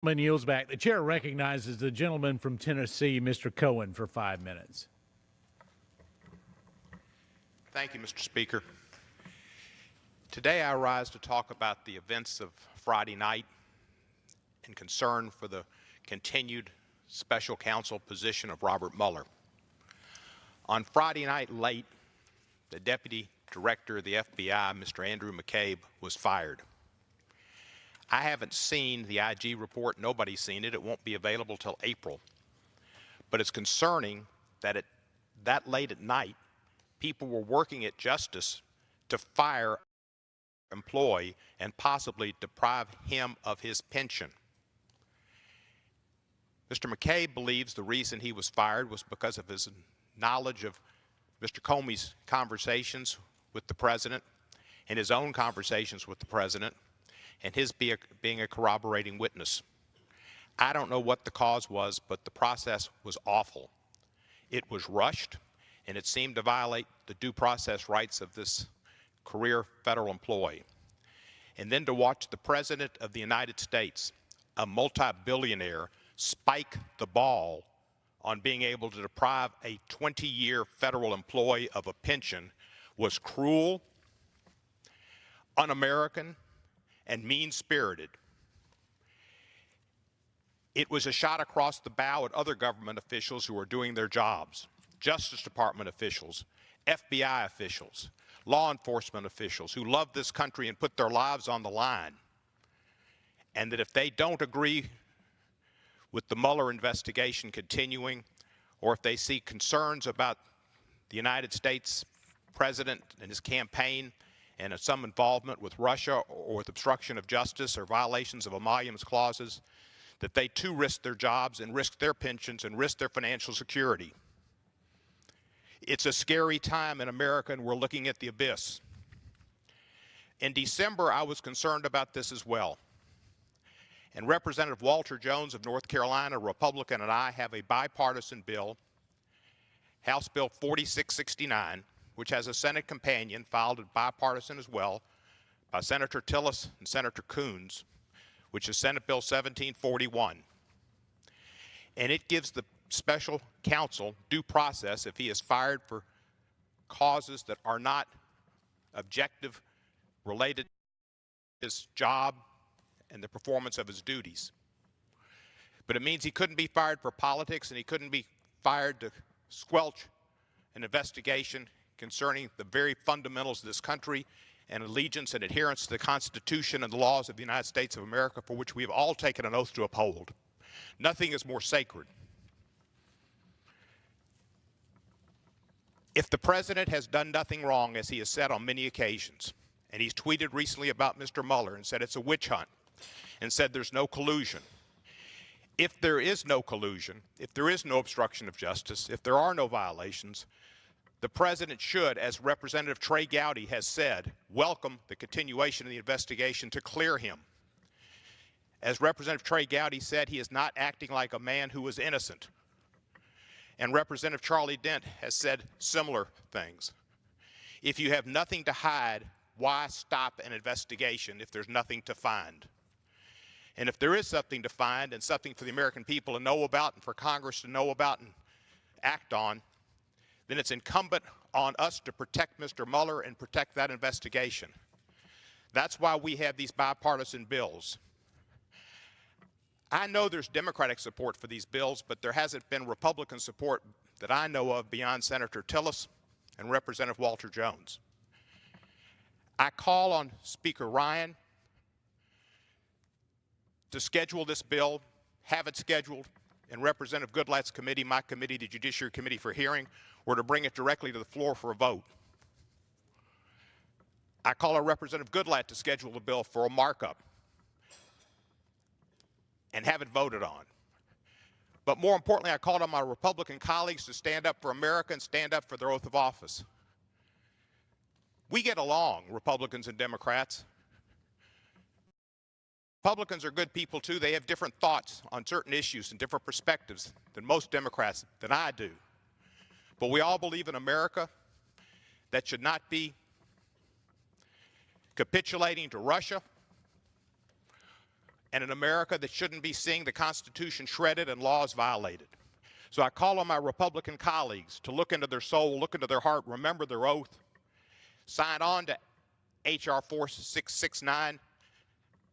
Yields back. The chair recognizes the gentleman from Tennessee, Mr. Cohen, for 5 minutes. Thank you, Mr. Speaker. Today I rise to talk about the events of Friday night and concern for the continued special counsel position of Robert Mueller. On Friday night late, the Deputy Director of the FBI, Mr. Andrew McCabe, was fired. I haven't seen the IG report. Nobody's seen it. It won't be available till April. But it's concerning that that late at night, people were working at Justice to fire an employee and possibly deprive him of his pension. Mr. McCabe believes the reason he was fired was because of his knowledge of Mr. Comey's conversations with the President and his own conversations with the President, and his being a corroborating witness. I don't know what the cause was, but the process was awful. It was rushed, and it seemed to violate the due process rights of this career federal employee. And then to watch the President of the United States, a multi-billionaire, spike the ball on being able to deprive a 20-year federal employee of a pension was cruel, un-American, and mean-spirited. It was a shot across the bow at other government officials who are doing their jobs, Justice Department officials, FBI officials, law enforcement officials who love this country and put their lives on the line, and that if they don't agree with the Mueller investigation continuing, or if they see concerns about the United States President and his campaign and some involvement with Russia or with obstruction of justice or violations of emoluments clauses, that they too risk their jobs and risk their pensions and risk their financial security. It's a scary time in America, and we're looking at the abyss. In December, I was concerned about this as well. And Representative Walter Jones of North Carolina, a Republican, and I have a bipartisan bill, House Bill 4669, which has a Senate companion filed at bipartisan as well by Senator Tillis and Senator Coons, which is Senate Bill 1741. And it gives the special counsel due process if he is fired for causes that are not objective related to his job and the performance of his duties. But it means he couldn't be fired for politics, and he couldn't be fired to squelch an investigation concerning the very fundamentals of this country and allegiance and adherence to the Constitution and the laws of the United States of America, for which we have all taken an oath to uphold. Nothing is more sacred. If the President has done nothing wrong, as he has said on many occasions, and he's tweeted recently about Mr. Mueller and said it's a witch hunt, and said there's no collusion. If there is no collusion, if there is no obstruction of justice, if there are no violations, the President should, as Representative Trey Gowdy has said, welcome the continuation of the investigation to clear him. As Representative Trey Gowdy said, he is not acting like a man who is innocent. And Representative Charlie Dent has said similar things. If you have nothing to hide, why stop an investigation if there's nothing to find? And if there is something to find and something for the American people to know about and for Congress to know about and act on, then it's incumbent on us to protect Mr. Mueller and protect that investigation. That's why we have these bipartisan bills. I know there's Democratic support for these bills, but there hasn't been Republican support that I know of beyond Senator Tillis and Representative Walter Jones. I call on Speaker Ryan to schedule this bill, have it scheduled in Representative Goodlatte's committee, my committee, the Judiciary Committee, for hearing, or to bring it directly to the floor for a vote. I call on Representative Goodlatte to schedule the bill for a markup and have it voted on. But more importantly, I called on my Republican colleagues to stand up for America and stand up for their oath of office. We get along, Republicans and Democrats. Republicans are good people too. They have different thoughts on certain issues and different perspectives than most Democrats, than I do. But we all believe in America that should not be capitulating to Russia and an America that shouldn't be seeing the Constitution shredded and laws violated. So I call on my Republican colleagues to look into their soul, look into their heart, remember their oath, sign on to H.R. 4669,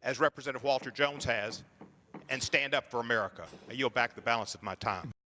as Representative Walter Jones has, and stand up for America. I yield back the balance of my time.